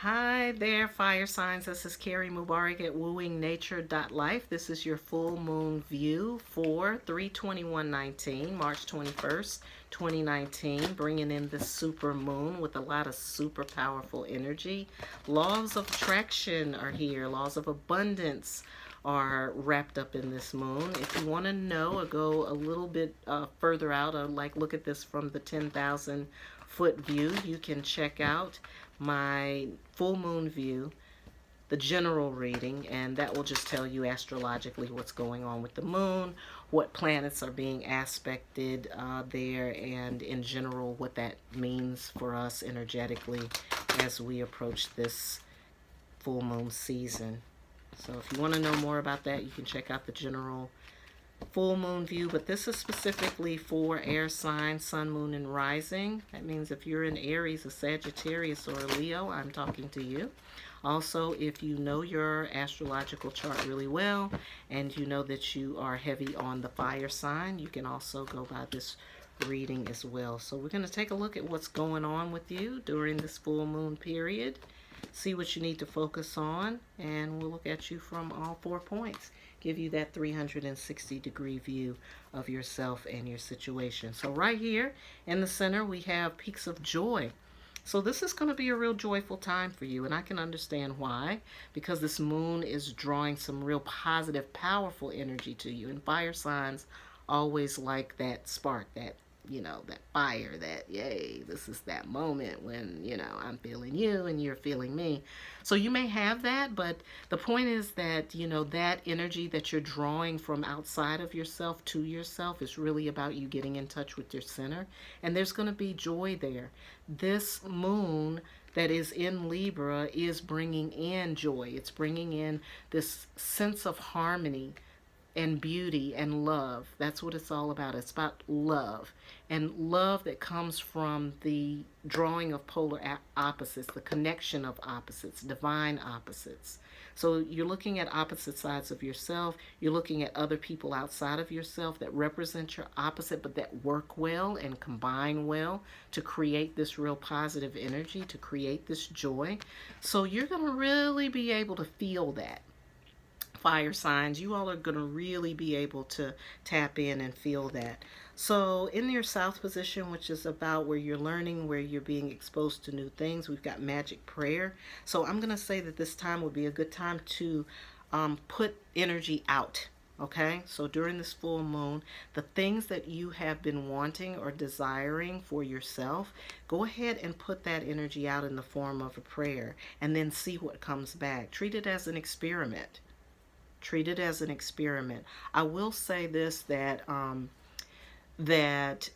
Hi there, fire signs. This is Carrie Mubarak at wooingnature.life. This is your full moon view for 3/21/19, March 21st, 2019, bringing in this super moon with a lot of super powerful energy. Laws of attraction are here, laws of abundance are wrapped up in this moon. If you want to know or go a little bit further out, or like look at this from the 10,000 foot view, you can check out my full moon view, the general reading, and that will just tell you astrologically what's going on with the moon, what planets are being aspected there, and in general what that means for us energetically as we approach this full moon season. So if you want to know more about that, you can check out the general full moon view, but this is specifically for air signs, sun, moon, and rising. That means if you're in Aries, a Sagittarius, or a Leo, I'm talking to you. Also, if you know your astrological chart really well and you know that you are heavy on the fire sign, you can also go by this reading as well. So we're going to take a look at what's going on with you during this full moon period, see what you need to focus on, and we'll look at you from all 4 points, give you that 360-degree view of yourself and your situation. So right here in the center, we have peaks of joy. So this is going to be a real joyful time for you, and I can understand why, because this moon is drawing some real positive, powerful energy to you, and fire signs always like that spark, that that fire, that yay, this is that moment when, I'm feeling you and you're feeling me. So you may have that, but the point is that, that energy that you're drawing from outside of yourself to yourself is really about you getting in touch with your center. And there's going to be joy there. This moon that is in Libra is bringing in joy. It's bringing in this sense of harmony and beauty and love. That's what it's all about. It's about love, and love that comes from the drawing of polar opposites, the connection of opposites, divine opposites. So you're looking at opposite sides of yourself. You're looking at other people outside of yourself that represent your opposite, but that work well and combine well to create this real positive energy, to create this joy. So you're going to really be able to feel that, fire signs. You all are going to really be able to tap in and feel that. So in your south position, which is about where you're learning, where you're being exposed to new things, we've got magic prayer. So I'm going to say that this time would be a good time to put energy out. Okay, so during this full moon, the things that you have been wanting or desiring for yourself, go ahead and put that energy out in the form of a prayer, and then see what comes back. Treat it as an experiment. Treat it as an experiment. I will say this, that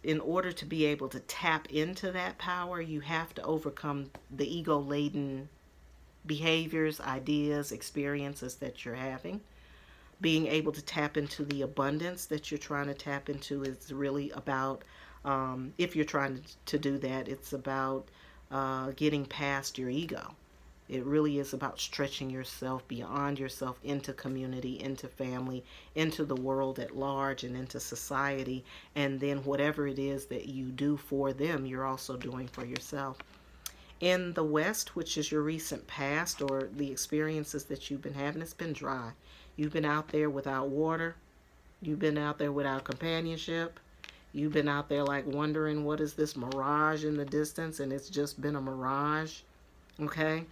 in order to be able to tap into that power, you have to overcome the ego-laden behaviors, ideas, experiences that you're having. Being able to tap into the abundance that you're trying to tap into is really about, if you're trying to do that, it's about getting past your ego. It really is about stretching yourself beyond yourself into community, into family, into the world at large, and into society. And then whatever it is that you do for them, you're also doing for yourself. In the West, which is your recent past or the experiences that you've been having, it's been dry. You've been out there without water. You've been out there without companionship. You've been out there like wondering, what is this mirage in the distance? And it's just been a mirage. Okay?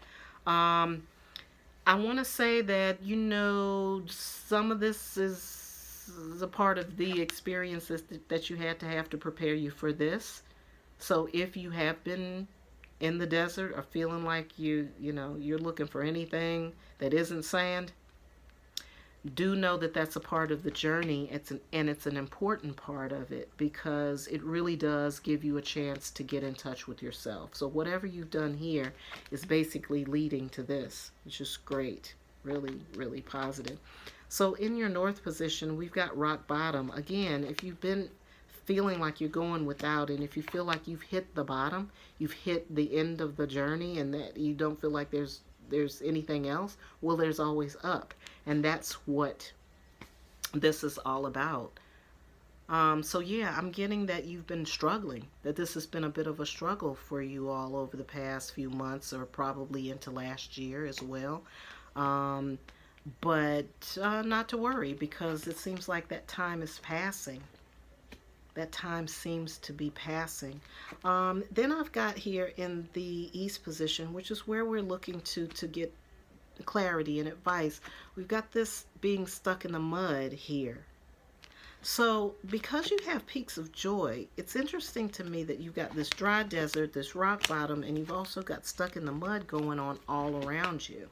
I want to say that, some of this is a part of the experiences that you had to have to prepare you for this. So if you have been in the desert or feeling like you're looking for anything that isn't sand, do know that that's a part of the journey. It's an important part of it, because it really does give you a chance to get in touch with yourself. So whatever you've done here is basically leading to this, which is great. Really, really positive. So in your north position, we've got rock bottom. Again, if you've been feeling like you're going without, and if you feel like you've hit the bottom, you've hit the end of the journey, and that you don't feel like there's anything else, well, there's always up. And that's what this is all about. So yeah, I'm getting that you've been struggling, that this has been a bit of a struggle for you all over the past few months or probably into last year as well. Um, but not to worry, because it seems like that time is passing. That time seems to be passing. Then I've got here in the East position, which is where we're looking to get clarity and advice. We've got this being stuck in the mud here. So, because you have peaks of joy, it's interesting to me that you've got this dry desert, this rock bottom, and you've also got stuck in the mud going on all around you.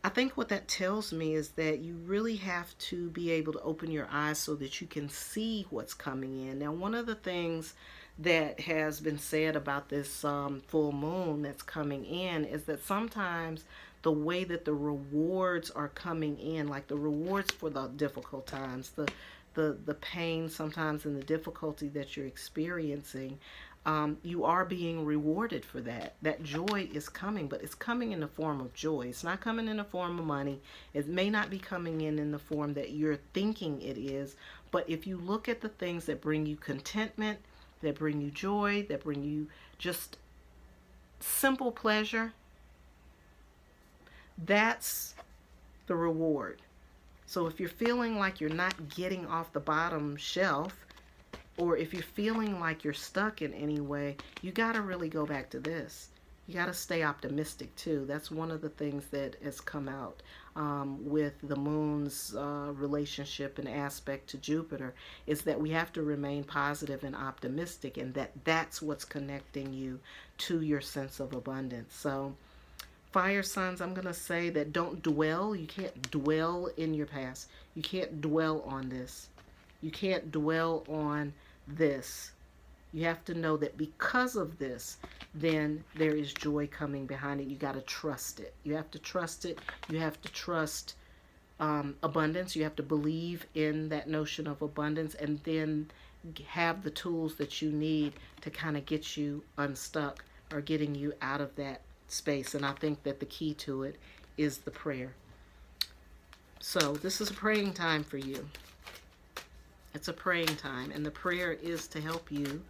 I think what that tells me is that you really have to be able to open your eyes so that you can see what's coming in. Now, one of the things that has been said about this full moon that's coming in is that sometimes the way that the rewards are coming in, like the rewards for the difficult times, the pain sometimes and the difficulty that you're experiencing, you are being rewarded for that. That joy is coming, but it's coming in the form of joy. It's not coming in the form of money. It may not be coming in the form that you're thinking it is, but if you look at the things that bring you contentment, that bring you joy, that bring you just simple pleasure, that's the reward. So if you're feeling like you're not getting off the bottom shelf, or if you're feeling like you're stuck in any way, you got to really go back to this. You got to stay optimistic too. That's one of the things that has come out with the moon's relationship and aspect to Jupiter, is that we have to remain positive and optimistic, and that's what's connecting you to your sense of abundance. So fire signs, I'm going to say that don't dwell. You can't dwell in your past. You can't dwell on this. You can't dwell on this. You have to know that because of this, then there is joy coming behind it. You got to trust it. You have to trust it. You have to trust abundance. You have to believe in that notion of abundance, and then have the tools that you need to kind of get you unstuck or getting you out of that space. And I think that the key to it is the prayer. So this is a praying time for you. It's a praying time, and the prayer is to help you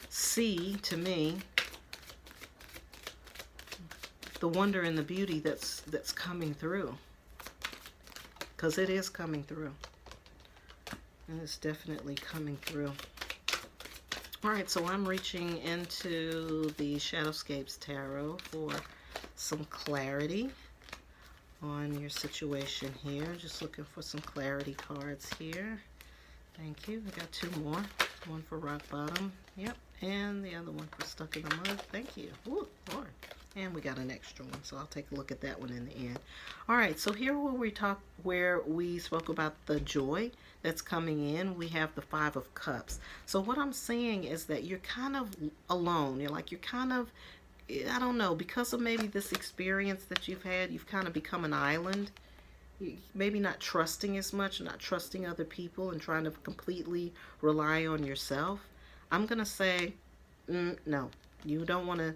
see, to me, the wonder and the beauty that's coming through, because it is coming through, and it's definitely coming through. All right, so I'm reaching into the Shadowscapes Tarot for some clarity on your situation here. Just looking for some clarity cards here. Thank you. I got two more. One for rock bottom. Yep. And the other one for stuck in the mud. Thank you. Ooh, Lord. And we got an extra one, so I'll take a look at that one in the end. All right, so here where we spoke about the joy that's coming in, we have the Five of Cups. So what I'm seeing is that you're kind of alone. You're kind of, I don't know, because of maybe this experience that you've had, you've kind of become an island. Maybe not trusting as much, not trusting other people, and trying to completely rely on yourself. I'm going to say, no, you don't want to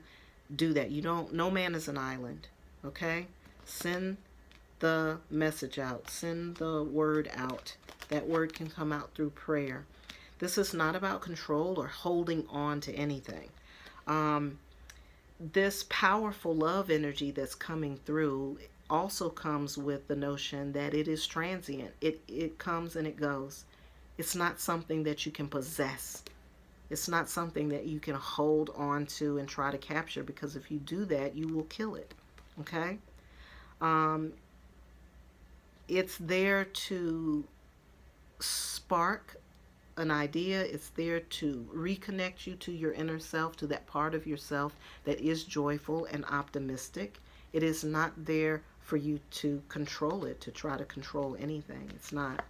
do that. No man is an island, okay? Send the message out. Send the word out. That word can come out through prayer. This is not about control or holding on to anything. This powerful love energy that's coming through also comes with the notion that it is transient. It comes and it goes. It's not something that you can possess. It's not something that you can hold on to and try to capture, because if you do that, you will kill it. Okay? It's there to spark an idea. It's there to reconnect you to your inner self, to that part of yourself that is joyful and optimistic. It is not there for you to control it, to try to control anything. It's not.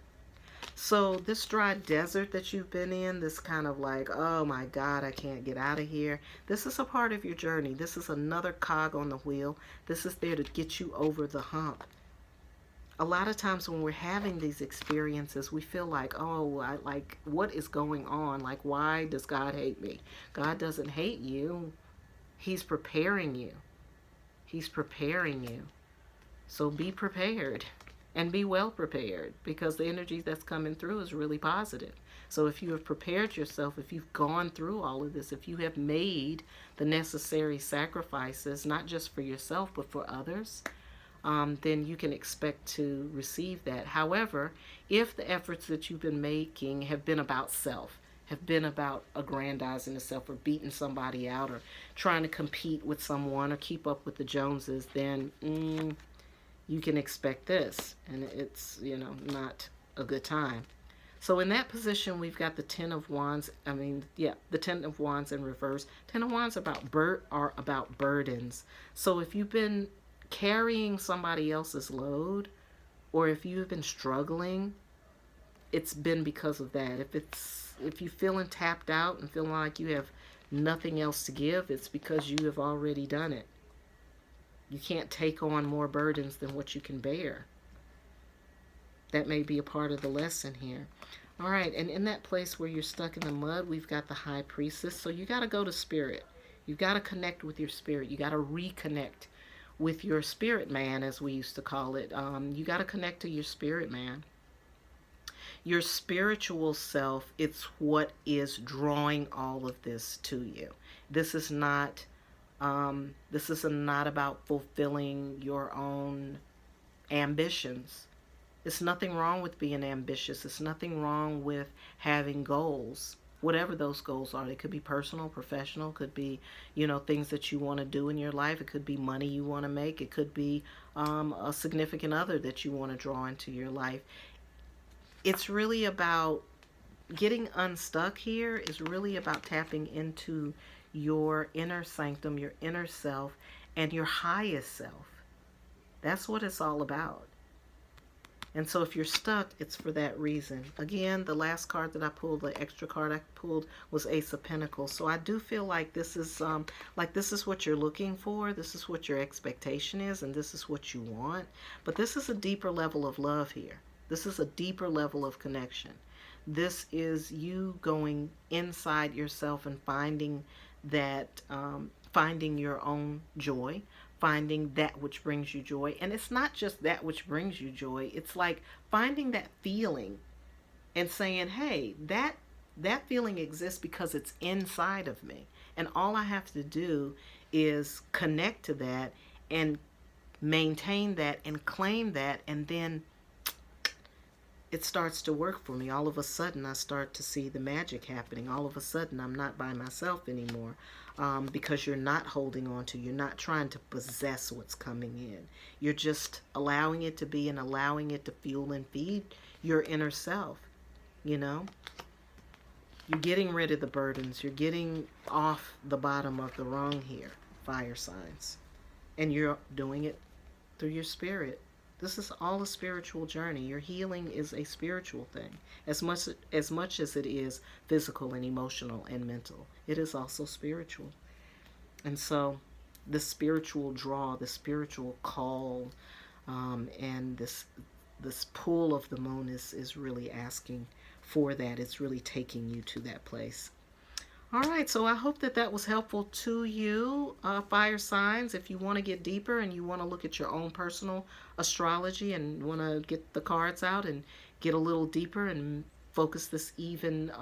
So this dry desert that you've been in, this kind of like, oh my God, I can't get out of here. This is a part of your journey. This is another cog on the wheel. This is there to get you over the hump. A lot of times when we're having these experiences, we feel like, oh, what is going on? Like, why does God hate me? God doesn't hate you. He's preparing you. He's preparing you. So be prepared. and be well prepared, because the energy that's coming through is really positive. So if you have prepared yourself, if you've gone through all of this, if you have made the necessary sacrifices, not just for yourself, but for others, then you can expect to receive that. However, if the efforts that you've been making have been about self, have been about aggrandizing the self, or beating somebody out, or trying to compete with someone, or keep up with the Joneses, then you can expect this, and it's, not a good time. So in that position, we've got the Ten of Wands. The Ten of Wands in reverse. Ten of Wands are about burdens. So if you've been carrying somebody else's load, or if you've been struggling, it's been because of that. If you're feeling tapped out and feeling like you have nothing else to give, it's because you have already done it. You can't take on more burdens than what you can bear. That may be a part of the lesson here. All right, and in that place where you're stuck in the mud, we've got the High Priestess. So you got to go to spirit. You've got to connect with your spirit. You got to reconnect with your spirit man, as we used to call it. You got to connect to your spirit man. Your spiritual self, it's what is drawing all of this to you. This is not about fulfilling your own ambitions. There's nothing wrong with being ambitious. There's nothing wrong with having goals, whatever those goals are. They could be personal, professional, could be, things that you want to do in your life. It could be money you want to make. It could be a significant other that you want to draw into your life. It's really about getting unstuck here, is really about tapping into your inner sanctum, your inner self, and your highest self. That's what it's all about. And so if you're stuck, it's for that reason. Again, the last card that I pulled, the extra card I pulled, was Ace of Pentacles. So I do feel like this is what you're looking for. This is what your expectation is, and this is what you want. But this is a deeper level of love here. This is a deeper level of connection. This is you going inside yourself and finding your own joy, finding that which brings you joy. And it's not just that which brings you joy. It's like finding that feeling and saying, hey, that feeling exists because it's inside of me. And all I have to do is connect to that and maintain that and claim that, and then it starts to work for me. All of a sudden, I start to see the magic happening. All of a sudden, I'm not by myself anymore, because you're not holding on to, you're not trying to possess what's coming in. You're just allowing it to be and allowing it to fuel and feed your inner self, You're getting rid of the burdens. You're getting off the bottom of the rung here, fire signs. And you're doing it through your spirit. This is all a spiritual journey. Your healing is a spiritual thing. As much as it is physical and emotional and mental, it is also spiritual. And so the spiritual draw, the spiritual call, and this pull of the moon is really asking for that. It's really taking you to that place. All right, so I hope that was helpful to you, fire signs. If you want to get deeper and you want to look at your own personal astrology and want to get the cards out and get a little deeper and focus this even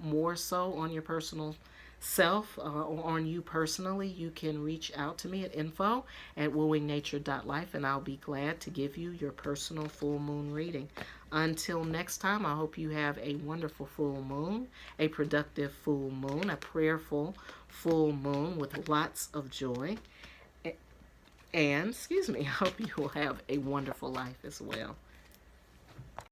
more so on your personal self, or on you personally, you can reach out to me at info@wooingnature.life, and I'll be glad to give you your personal full moon reading. Until next time, I hope you have a wonderful full moon, a productive full moon, a prayerful full moon with lots of joy. And, I hope you will have a wonderful life as well.